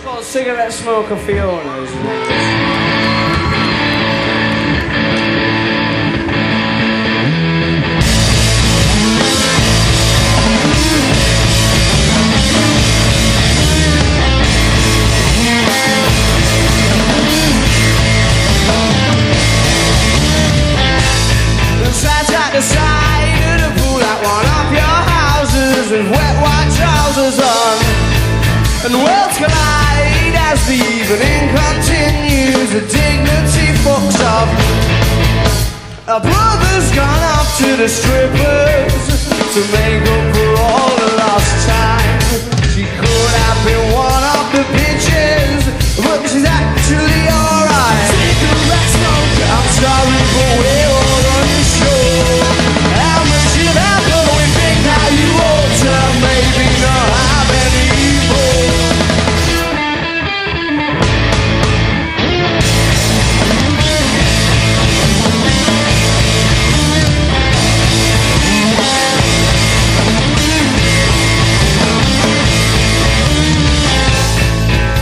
called Cigarette Smoker Fiona, isn't it? Decided to pull out one of your houses with wet white trousers on, and worlds collide as the evening continues. The dignity fucks off. A brother's gone off to the strippers to make up for all the lost time. She could have been one of the bitches, but she's actually alright. Cigarette smoker, I'm sorry, but we're all unsure. How much should happen? We think how you ought to maybe not have any more.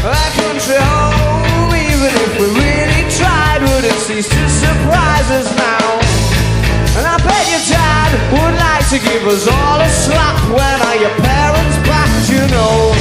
Our country home, even if we really tried, wouldn't cease to surprise us now. And I bet your dad would like to give us all a slap. When are your parents back, you know?